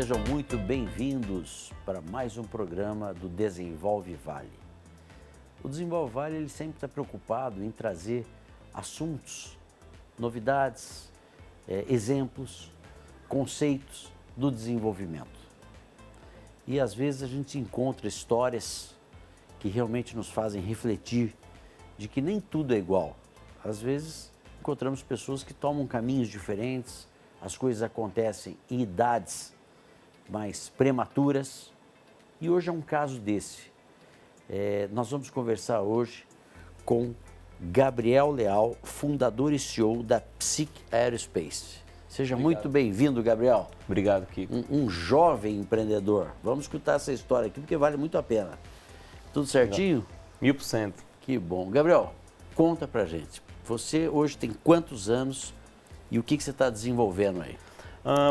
sejam muito bem-vindos para mais um programa do Desenvolve Vale. O Desenvolve Vale ele sempre está preocupado em trazer assuntos, novidades, exemplos, conceitos do desenvolvimento. E às vezes a gente encontra histórias que realmente nos fazem refletir de que nem tudo é igual. Às vezes encontramos pessoas que tomam caminhos diferentes, as coisas acontecem em idades mais prematuras e hoje é um caso desse. Nós vamos conversar hoje com Gabriel Leal, fundador e CEO da Psic Aerospace. Seja muito bem-vindo, Gabriel. Obrigado, Kiko. Um jovem empreendedor. Vamos escutar essa história aqui porque vale muito a pena. Tudo certinho? 1000%. Que bom. Gabriel, conta pra gente. Você hoje tem quantos anos e o que você está desenvolvendo aí?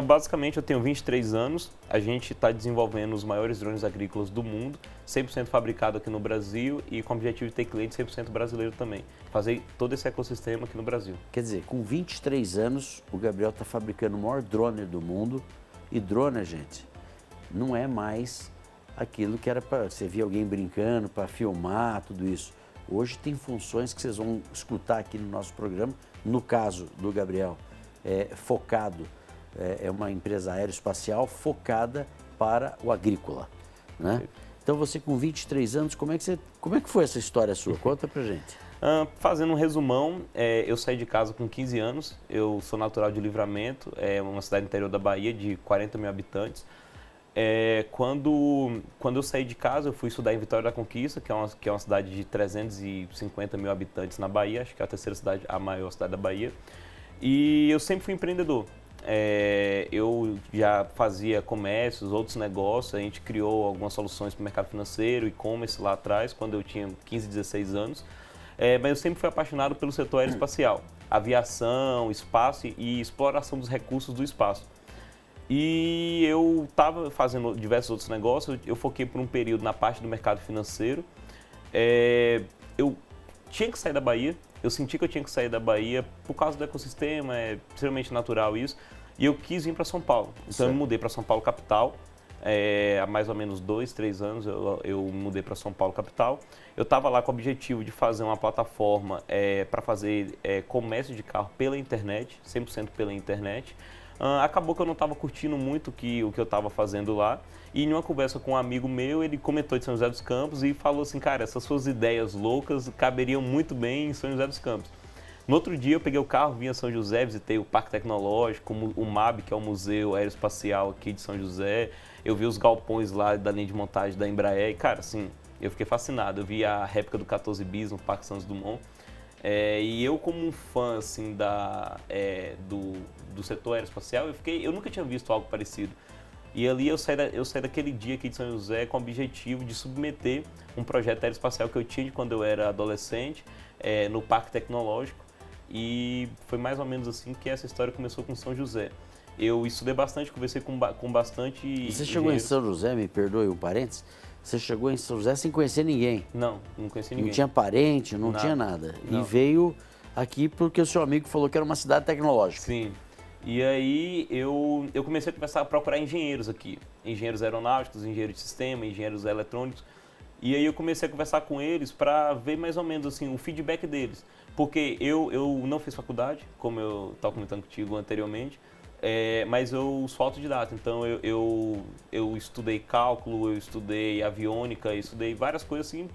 Basicamente, eu tenho 23 anos. A gente está desenvolvendo os maiores drones agrícolas do mundo, 100% fabricado aqui no Brasil e com o objetivo de ter cliente 100% brasileiro também. Fazer todo esse ecossistema aqui no Brasil. Quer dizer, com 23 anos, o Gabriel está fabricando o maior drone do mundo. E drone, gente, não é mais aquilo que era para você ver alguém brincando, para filmar, tudo isso. Hoje tem funções que vocês vão escutar aqui no nosso programa. No caso do Gabriel, focado, é uma empresa aeroespacial focada para o agrícola, né? Então você com 23 anos, como é que foi essa história sua? Conta pra gente. Fazendo um resumão, eu saí de casa com 15 anos, eu sou natural de Livramento, é uma cidade interior da Bahia de 40 mil habitantes. Quando eu saí de casa, eu fui estudar em Vitória da Conquista, que é uma cidade de 350 mil habitantes na Bahia, acho que é a terceira cidade, a maior cidade da Bahia. E eu sempre fui empreendedor. Eu já fazia comércios, outros negócios, a gente criou algumas soluções para o mercado financeiro, e-commerce lá atrás, quando eu tinha 15, 16 anos. Mas eu sempre fui apaixonado pelo setor aeroespacial, aviação, espaço e exploração dos recursos do espaço. E eu estava fazendo diversos outros negócios, eu foquei por um período na parte do mercado financeiro. Eu tinha que sair da Bahia, eu senti que eu tinha que sair da Bahia por causa do ecossistema, é extremamente natural isso, e eu quis vir para São Paulo. Então eu me mudei para São Paulo capital, há mais ou menos 2, 3 anos eu me mudei para São Paulo capital. Eu estava lá com o objetivo de fazer uma plataforma para fazer comércio de carro pela internet, 100% pela internet. Acabou que eu não estava curtindo muito o que eu estava fazendo lá. E em uma conversa com um amigo meu, ele comentou de São José dos Campos e falou assim, cara, essas suas ideias loucas caberiam muito bem em São José dos Campos. No outro dia eu peguei o carro, vim a São José, visitei o Parque Tecnológico, o MAB, que é o Museu Aeroespacial aqui de São José. Eu vi os galpões lá da linha de montagem da Embraer e, cara, assim, eu fiquei fascinado. Eu vi a réplica do 14 Bis no Parque Santos Dumont. E eu como um fã assim, do setor aeroespacial, eu nunca tinha visto algo parecido. E ali eu saí daquele dia aqui de São José com o objetivo de submeter um projeto aeroespacial que eu tinha de quando eu era adolescente, no Parque Tecnológico. E foi mais ou menos assim que essa história começou com São José. Eu estudei bastante, conversei com bastante... Você chegou em São José, me perdoe um parênteses, você chegou em São José sem conhecer ninguém? Não conheci ninguém. Não tinha parente, não tinha nada. Não. E veio aqui porque o seu amigo falou que era uma cidade tecnológica. Sim. E aí eu comecei a começar a procurar engenheiros aqui. Engenheiros aeronáuticos, engenheiros de sistema, engenheiros eletrônicos. E aí eu comecei a conversar com eles para ver mais ou menos assim, o feedback deles. Porque eu não fiz faculdade, como eu estava comentando contigo anteriormente. Mas eu sou autodidata, então eu estudei cálculo, eu estudei aviônica, eu estudei várias coisas assim,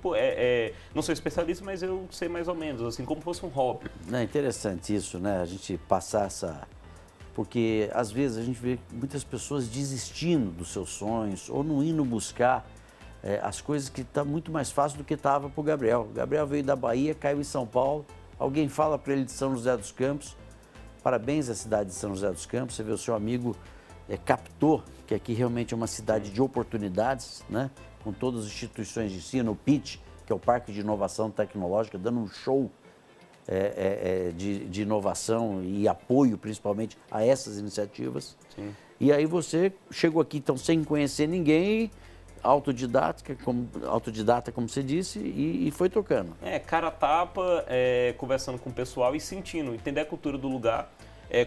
não sou especialista, mas eu sei mais ou menos, assim, como fosse um hobby. É interessante isso, né, a gente passar essa... Porque às vezes a gente vê muitas pessoas desistindo dos seus sonhos ou não indo buscar as coisas que tá muito mais fácil do que estava para o Gabriel. O Gabriel veio da Bahia, caiu em São Paulo, alguém fala para ele de São José dos Campos. Parabéns à cidade de São José dos Campos, você vê o seu amigo captou que aqui realmente é uma cidade de oportunidades, né? Com todas as instituições de ensino, o PIT, que é o Parque de Inovação Tecnológica, dando um show de inovação e apoio principalmente a essas iniciativas. Sim. E aí você chegou aqui então sem conhecer ninguém, autodidata, como você disse, e foi tocando. Cara a tapa, conversando com o pessoal e sentindo, entender a cultura do lugar.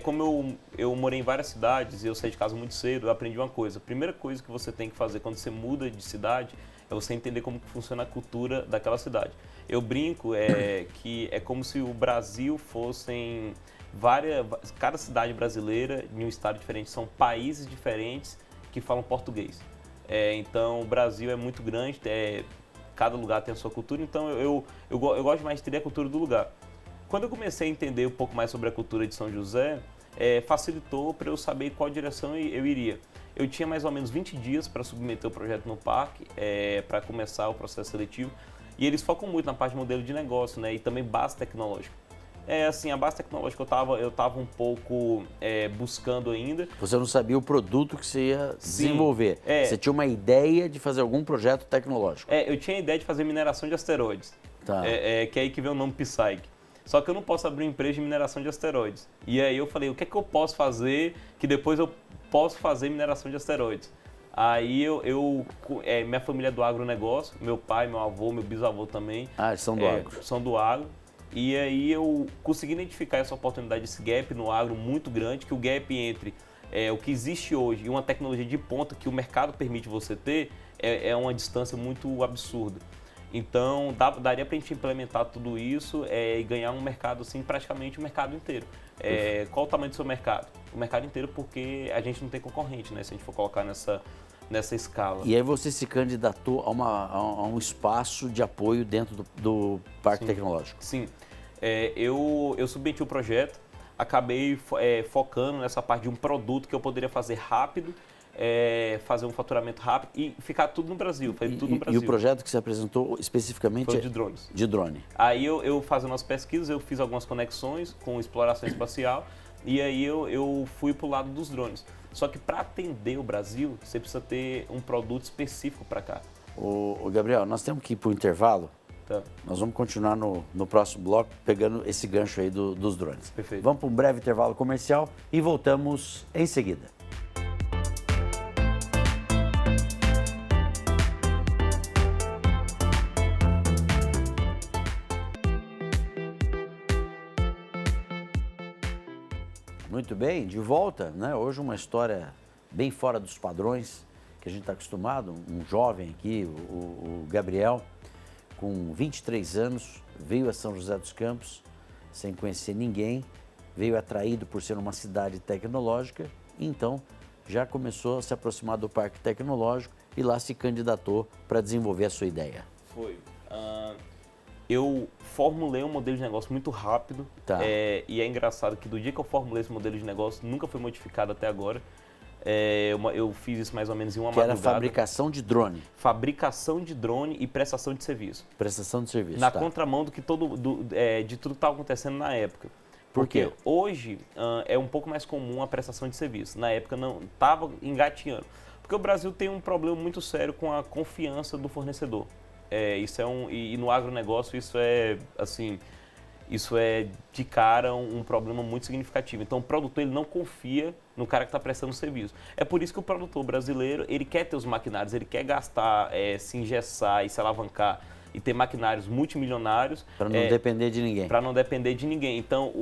Como eu morei em várias cidades e eu saí de casa muito cedo, eu aprendi uma coisa. A primeira coisa que você tem que fazer quando você muda de cidade é você entender como que funciona a cultura daquela cidade. Eu brinco que é como se o Brasil fossem cada cidade brasileira em um estado diferente, são países diferentes que falam português. Então o Brasil é muito grande, cada lugar tem a sua cultura, então eu gosto mais de entender a cultura do lugar. Quando eu comecei a entender um pouco mais sobre a cultura de São José, facilitou para eu saber qual direção eu iria. Eu tinha mais ou menos 20 dias para submeter o projeto no parque, para começar o processo seletivo, e eles focam muito na parte de modelo de negócio, né, e também base tecnológica. Assim, a base tecnológica eu tava um pouco buscando ainda. Você não sabia o produto que você ia desenvolver. Sim, Você tinha uma ideia de fazer algum projeto tecnológico. Eu tinha a ideia de fazer mineração de asteroides, Tá. Que é aí que vem o nome Psyche. Só que eu não posso abrir uma empresa de mineração de asteroides. E aí eu falei, o que é que eu posso fazer que depois eu posso fazer mineração de asteroides? Aí minha família é do agronegócio, meu pai, meu avô, meu bisavô também. Eles são do agro. São do agro. E aí eu consegui identificar essa oportunidade, esse gap no agro muito grande, que o gap entre o que existe hoje e uma tecnologia de ponta que o mercado permite você ter é uma distância muito absurda. Então, daria para a gente implementar tudo isso e ganhar um mercado, assim, praticamente o mercado inteiro. Qual o tamanho do seu mercado? O mercado inteiro, porque a gente não tem concorrente, né? Se a gente for colocar nessa escala. E aí você se candidatou a um espaço de apoio dentro do Parque Tecnológico. Sim. Eu submeti o projeto, acabei focando nessa parte de um produto que eu poderia fazer rápido, fazer um faturamento rápido e ficar tudo no Brasil. E o projeto que você apresentou especificamente foi de drones. De drone. Aí eu fazendo as pesquisas, eu fiz algumas conexões com exploração espacial e aí eu fui para o lado dos drones. Só que para atender o Brasil, você precisa ter um produto específico para cá. Ô Gabriel, nós temos que ir para o intervalo. Tá. Nós vamos continuar no próximo bloco pegando esse gancho aí dos drones. Perfeito. Vamos para um breve intervalo comercial e voltamos em seguida. Muito bem, de volta, né? Hoje uma história bem fora dos padrões que a gente está acostumado. Um jovem aqui, o Gabriel, com 23 anos, veio a São José dos Campos sem conhecer ninguém, veio atraído por ser uma cidade tecnológica e então já começou a se aproximar do Parque Tecnológico e lá se candidatou para desenvolver a sua ideia. Foi. Eu formulei um modelo de negócio muito rápido. Tá. E é engraçado que do dia que eu formulei esse modelo de negócio, nunca foi modificado até agora. Eu fiz isso mais ou menos em uma madrugada. Que era fabricação de drone. Fabricação de drone e prestação de serviço. Prestação de serviço, Na contramão de tudo que estava acontecendo na época. Por quê? Porque hoje é um pouco mais comum a prestação de serviço. Na época não estava engatinhando. Porque o Brasil tem um problema muito sério com a confiança do fornecedor. E no agronegócio isso é de cara um problema muito significativo. Então o produtor ele não confia no cara que está prestando o serviço. É por isso que o produtor brasileiro ele quer ter os maquinários, ele quer gastar, se engessar e se alavancar e ter maquinários multimilionários. Para não depender de ninguém. Para não depender de ninguém. Então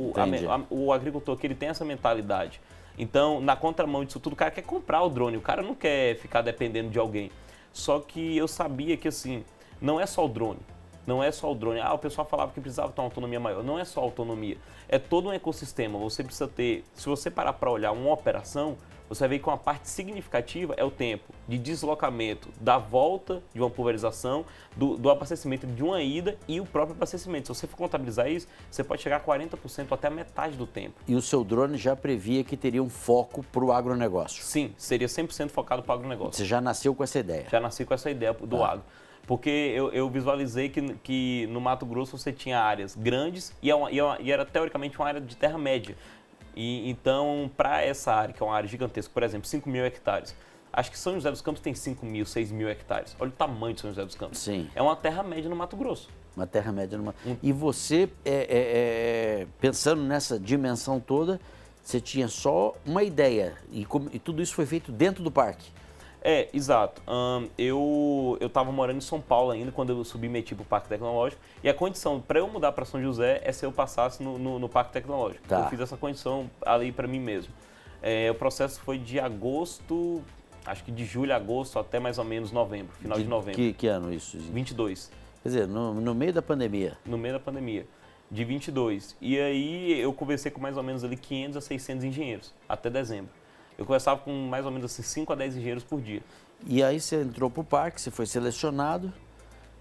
o agricultor que ele tem essa mentalidade. Então na contramão disso tudo o cara quer comprar o drone, o cara não quer ficar dependendo de alguém. Só que eu sabia que assim, não é só o drone. Não é só o drone. O pessoal falava que precisava ter uma autonomia maior. Não é só a autonomia. É todo um ecossistema. Você precisa ter... Se você parar para olhar uma operação, você vai ver que uma parte significativa é o tempo de deslocamento, da volta de uma pulverização, do abastecimento de uma ida e o próprio abastecimento. Se você for contabilizar isso, você pode chegar a 40% até a metade do tempo. E o seu drone já previa que teria um foco para o agronegócio? Sim, seria 100% focado para o agronegócio. Você já nasceu com essa ideia? Já nasci com essa ideia do agro. Porque eu visualizei que no Mato Grosso você tinha áreas grandes e era teoricamente uma área de terra média. Então, para essa área, que é uma área gigantesca, por exemplo, 5 mil hectares, acho que São José dos Campos tem 5 mil, 6 mil hectares. Olha o tamanho de São José dos Campos. Sim. É uma terra média no Mato Grosso. Uma terra média no Mato Grosso. E você, pensando nessa dimensão toda, você tinha só uma ideia e tudo isso foi feito dentro do parque? Exato. Eu estava morando em São Paulo ainda, quando eu submeti para o Parque Tecnológico, e a condição para eu mudar para São José é se eu passasse no Parque Tecnológico. Tá. Eu fiz essa condição ali para mim mesmo. O processo foi de agosto, acho que de julho a agosto até mais ou menos novembro, final de novembro. Que ano isso? 22. Quer dizer, no meio da pandemia. No meio da pandemia, de 22. E aí eu conversei com mais ou menos ali 500 a 600 engenheiros, até dezembro. Eu conversava com mais ou menos assim, 5 a 10 engenheiros por dia. E aí você entrou para o parque, você foi selecionado.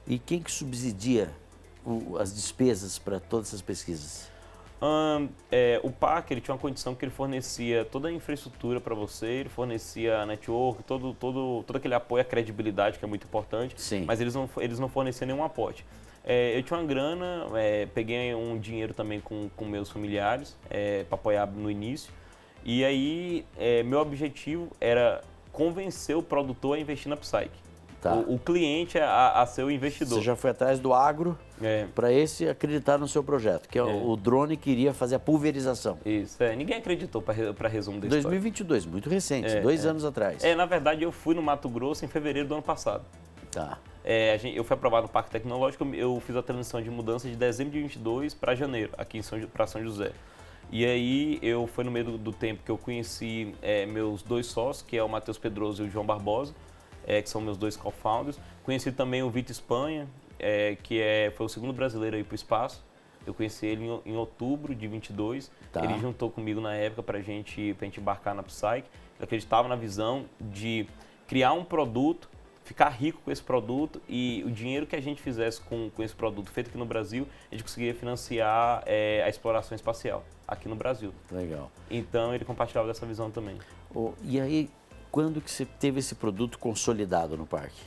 E quem que subsidia as despesas para todas essas pesquisas? O parque ele tinha uma condição que ele fornecia toda a infraestrutura para você, ele fornecia a network, todo aquele apoio, a credibilidade, que é muito importante. Sim. Mas eles não forneciam nenhum aporte. Eu tinha uma grana, peguei um dinheiro também com meus familiares para apoiar no início. E aí, meu objetivo era convencer o produtor a investir na Psyche. Tá. O cliente a ser o investidor. Você já foi atrás do agro para esse acreditar no seu projeto, que é o drone que iria fazer a pulverização. Isso, ninguém acreditou para resumo da 2022, muito recente, 2 anos atrás. Na verdade, eu fui no Mato Grosso em fevereiro do ano passado. Tá. Eu fui aprovado no Parque Tecnológico, eu fiz a transição de mudança de dezembro de 22 para janeiro, aqui para São José. E aí, foi no meio do tempo que eu conheci meus 2 sócios, que é o Matheus Pedroso e o João Barbosa, que são meus 2 co-founders. Conheci também o Vitor Espanha, foi o segundo brasileiro a ir para o espaço. Eu conheci ele em outubro de 22. Tá. Ele juntou comigo na época para a gente embarcar na Psyche. Ele acreditava na visão de criar um produto, ficar rico com esse produto e o dinheiro que a gente fizesse com esse produto feito aqui no Brasil, a gente conseguiria financiar a exploração espacial aqui no Brasil. Legal. Então ele compartilhava dessa visão também. E aí, quando que você teve esse produto consolidado no parque?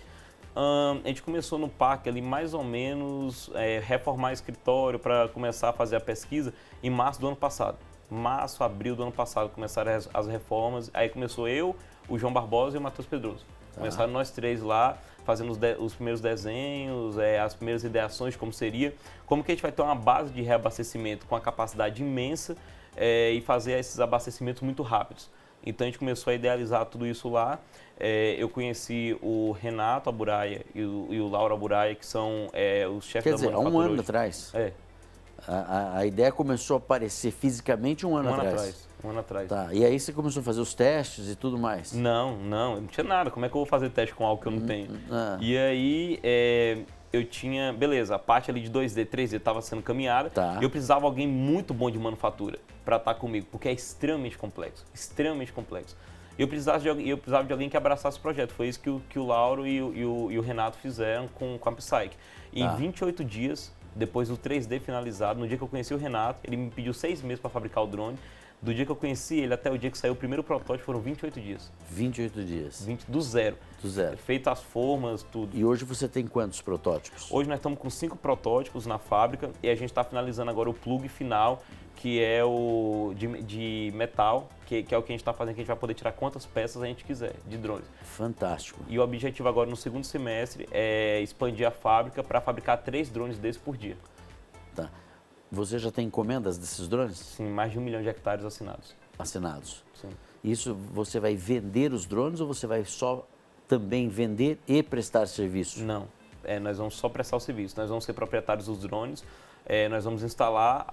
A gente começou no parque ali mais ou menos reformar escritório para começar a fazer a pesquisa em março do ano passado. Março, abril do ano passado começaram as reformas, aí começou eu, o João Barbosa e o Matheus Pedroso. Começaram nós 3 lá, fazendo os primeiros desenhos, as primeiras ideações de como seria, como que a gente vai ter uma base de reabastecimento com a capacidade imensa e fazer esses abastecimentos muito rápidos. Então a gente começou a idealizar tudo isso lá. Eu conheci o Renato Aburaia e o Lauro Aburaia, que são os chefes da manufatura. Quer dizer, há 1 ano atrás? A ideia começou a aparecer fisicamente um ano atrás. Um ano atrás. Tá. E aí você começou a fazer os testes e tudo mais? Não, eu não tinha nada. Como é que eu vou fazer teste com algo que eu não tenho? E aí eu tinha, beleza, a parte ali de 2D, 3D estava sendo caminhada. Tá. E eu precisava de alguém muito bom de manufatura para estar comigo, porque é extremamente complexo, extremamente complexo. Eu precisava de alguém que abraçasse o projeto. Foi isso que o Lauro e o Renato fizeram com a Psyche. E em 28 dias, depois do 3D finalizado, no dia que eu conheci o Renato, ele me pediu 6 meses para fabricar o drone. Do dia que eu conheci ele até o dia que saiu o primeiro protótipo foram 28 dias. 28 dias. Do zero. Do zero. Feito as formas, tudo. E hoje você tem quantos protótipos? Hoje nós estamos com 5 protótipos na fábrica e a gente está finalizando agora o plug final, que é o de metal, que é o que a gente está fazendo, que a gente vai poder tirar quantas peças a gente quiser de drones. Fantástico. E o objetivo agora no segundo semestre é expandir a fábrica para fabricar 3 drones desses por dia. Tá. Você já tem encomendas desses drones? Sim, mais de 1 milhão de hectares assinados. Assinados. Sim. Isso você vai vender os drones ou você vai só também vender e prestar serviço? Não, nós vamos só prestar o serviço. Nós vamos ser proprietários dos drones, nós vamos instalar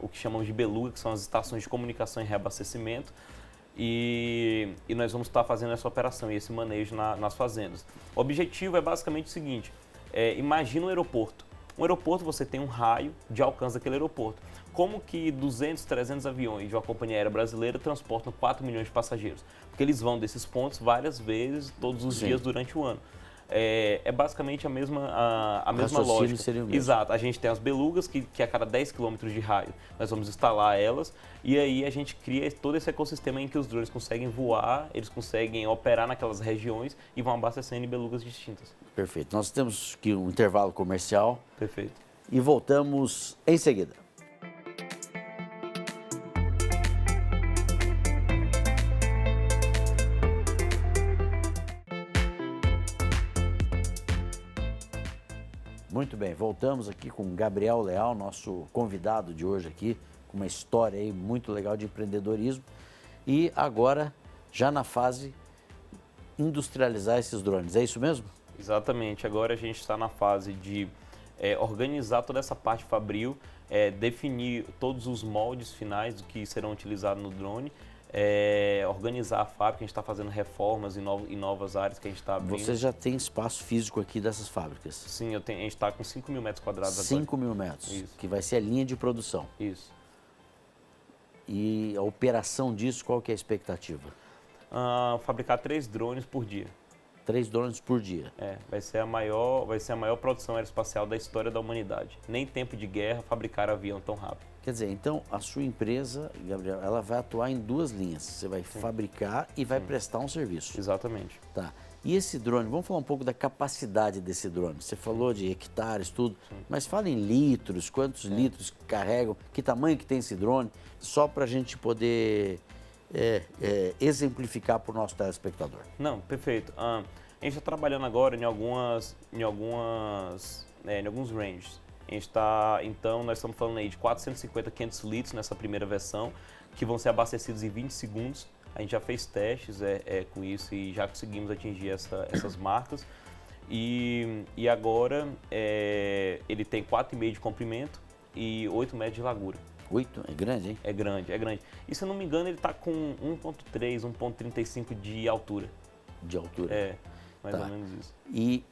o que chamamos de beluga, que são as estações de comunicação e reabastecimento, e nós vamos estar fazendo essa operação e esse manejo nas fazendas. O objetivo é basicamente o seguinte, imagina um aeroporto. Um aeroporto, você tem um raio de alcance daquele aeroporto. Como que 200, 300 aviões de uma companhia aérea brasileira transportam 4 milhões de passageiros? Porque eles vão desses pontos várias vezes, todos os dias durante o ano. É basicamente a mesma lógica. Seria o mesmo. Exato. A gente tem as belugas, que a cada 10 km de raio nós vamos instalar elas, e aí a gente cria todo esse ecossistema em que os drones conseguem voar, eles conseguem operar naquelas regiões e vão abastecendo em belugas distintas. Perfeito. Nós temos aqui um intervalo comercial. Perfeito. E voltamos em seguida. Muito bem, voltamos aqui com Gabriel Leal, nosso convidado de hoje aqui, com uma história aí muito legal de empreendedorismo. E agora, já na fase industrializar esses drones, é isso mesmo? Exatamente. Agora a gente está na fase de organizar toda essa parte fabril, definir todos os moldes finais do que serão utilizados no drone, organizar a fábrica. A gente está fazendo reformas em novas áreas que a gente está abrindo. Você já tem espaço físico aqui dessas fábricas? Sim, a gente está com 5.000 metros quadrados agora. 5.000 metros, Isso. que vai ser a linha de produção. Isso. E a operação disso, qual que é a expectativa? Fabricar 3 drones por dia. 3 drones por dia. Vai ser a maior produção aeroespacial da história da humanidade. Nem em tempo de guerra fabricar avião tão rápido. Quer dizer, então a sua empresa, Gabriel, ela vai atuar em 2 linhas. Você vai fabricar e vai prestar um serviço. Exatamente. Tá. E esse drone, vamos falar um pouco da capacidade desse drone. Você falou de hectares, tudo, mas fala em litros, quantos litros carregam, que tamanho que tem esse drone, só para a gente poder exemplificar para o nosso telespectador. Não, perfeito. A gente está trabalhando agora em alguns ranges. Então, nós estamos falando aí de 450, 500 litros nessa primeira versão, que vão ser abastecidos em 20 segundos. A gente já fez testes com isso e já conseguimos atingir essas marcas. E agora ele tem 4,5 de comprimento e 8 metros de largura. 8? É grande, hein? É grande, é grande. E se eu não me engano, ele está com 1,3, 1,35 de altura. De altura? Mais ou menos isso. E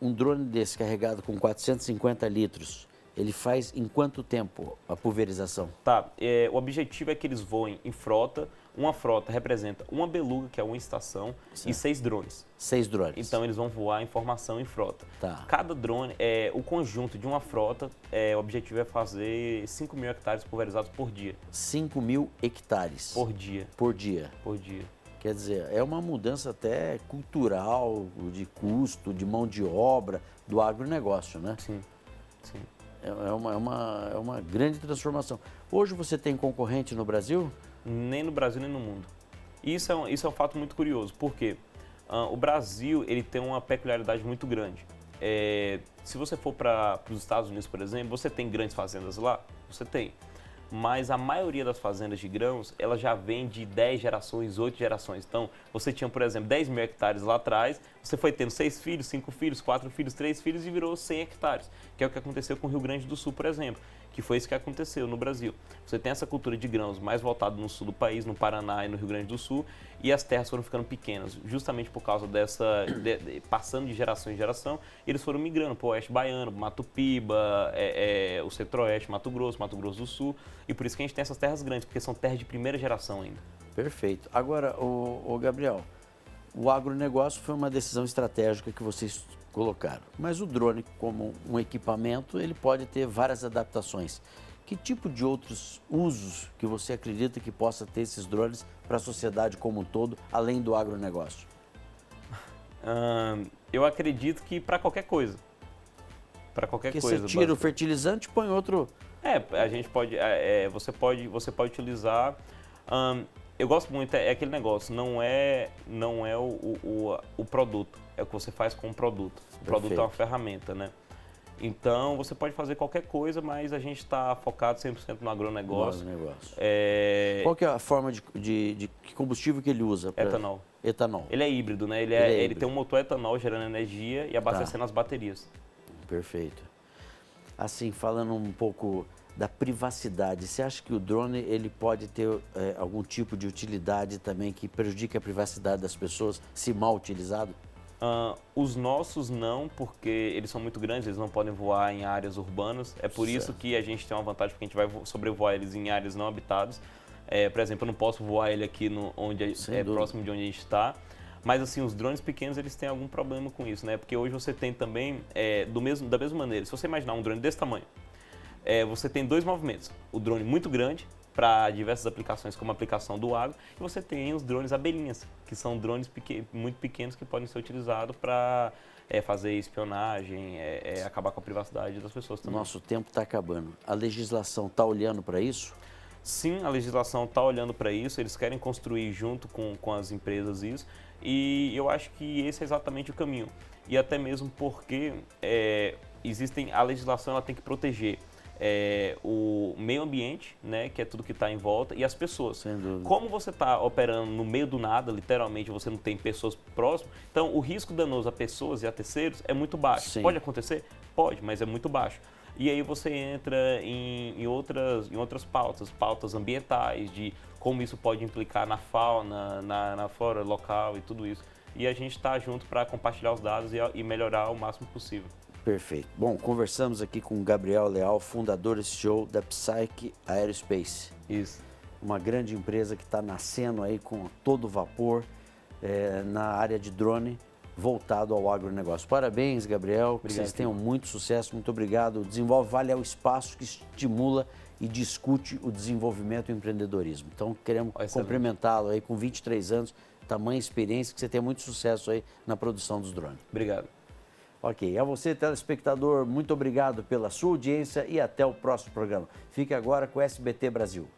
um drone desse carregado com 450 litros, ele faz em quanto tempo a pulverização? Tá, o objetivo é que eles voem em frota. Uma frota representa uma beluga, que é uma estação, certo, e 6 drones. 6 drones. Então eles vão voar em formação em frota. Tá. Cada drone, o conjunto de uma frota, o objetivo é fazer 5.000 hectares pulverizados por dia. 5.000 hectares? Por dia. Por dia. Por dia. Quer dizer, é uma mudança até cultural, de custo, de mão de obra, do agronegócio, né? Sim, sim. É uma grande transformação. Hoje você tem concorrente no Brasil? Nem no Brasil, nem no mundo. Isso é um fato muito curioso, porque o Brasil ele tem uma peculiaridade muito grande. Se você for para os Estados Unidos, por exemplo, você tem grandes fazendas lá? Você tem. Mas a maioria das fazendas de grãos, ela já vem de 10 gerações, 8 gerações. Então, você tinha, por exemplo, 10.000 hectares lá atrás, você foi tendo 6 filhos, 5 filhos, 4 filhos, 3 filhos e virou 100 hectares, que é o que aconteceu com o Rio Grande do Sul, por exemplo, que foi isso que aconteceu no Brasil. Você tem essa cultura de grãos mais voltada no sul do país, no Paraná e no Rio Grande do Sul, e as terras foram ficando pequenas, justamente por causa dessa, passando de geração em geração, eles foram migrando para o Oeste Baiano, Mato Piba, o Centro-Oeste, Mato Grosso do Sul, e por isso que a gente tem essas terras grandes, porque são terras de primeira geração ainda. Perfeito. Agora, o Gabriel, o agronegócio foi uma decisão estratégica que vocês colocaram, mas o drone, como um equipamento, ele pode ter várias adaptações. Que tipo de outros usos que você acredita que possa ter esses drones para a sociedade como um todo, além do agronegócio? Eu acredito que para qualquer coisa. Para qualquer coisa. Porque você tira o fertilizante e põe outro... a gente pode, você pode utilizar. Eu gosto muito, aquele negócio, não é o produto, é o que você faz com o produto. O produto é uma ferramenta, né? Então, você pode fazer qualquer coisa, mas a gente está focado 100% no agronegócio. Qual que é a forma de combustível que ele usa? Etanol. Etanol. Ele é híbrido, né? Ele tem um motor etanol gerando energia e abastecendo as baterias. Perfeito. Assim, falando um pouco da privacidade, você acha que o drone ele pode ter algum tipo de utilidade também que prejudique a privacidade das pessoas se mal utilizado? Os nossos não, porque eles são muito grandes, eles não podem voar em áreas urbanas. É por isso que a gente tem uma vantagem, porque a gente vai sobrevoar eles em áreas não habitadas. Por exemplo, eu não posso voar ele aqui próximo de onde a gente está. Mas assim, os drones pequenos, eles têm algum problema com isso, né? Porque hoje você tem também, da mesma maneira, se você imaginar um drone desse tamanho, você tem 2 movimentos. O drone muito grande, para diversas aplicações, como a aplicação do agro, e você tem os drones abelhinhas, que são drones muito pequenos que podem ser utilizados para fazer espionagem, acabar com a privacidade das pessoas também. Nosso tempo está acabando. A legislação está olhando para isso? Sim, a legislação está olhando para isso, eles querem construir junto com as empresas isso, e eu acho que esse é exatamente o caminho. E até mesmo porque a legislação ela tem que proteger o meio ambiente, né, que é tudo que está em volta, e as pessoas. Sem dúvida. Como você está operando no meio do nada, literalmente, você não tem pessoas próximas, então o risco danoso a pessoas e a terceiros é muito baixo. Sim. Pode acontecer? Pode, mas é muito baixo. E aí você entra em outras pautas ambientais, de como isso pode implicar na fauna, na flora local e tudo isso. E a gente está junto para compartilhar os dados e melhorar o máximo possível. Perfeito. Bom, conversamos aqui com o Gabriel Leal, fundador e CEO da Psyche Aerospace. Isso. Uma grande empresa que está nascendo aí com todo vapor na área de drone, voltado ao agronegócio. Parabéns, Gabriel. Que vocês tenham muito sucesso. Muito obrigado. O Desenvolve Vale é o espaço que estimula e discute o desenvolvimento e o empreendedorismo. Então, queremos cumprimentá-lo aí com 23 anos, tamanha experiência, que você tenha muito sucesso aí na produção dos drones. Obrigado. Ok, a você, telespectador, muito obrigado pela sua audiência e até o próximo programa. Fique agora com o SBT Brasil.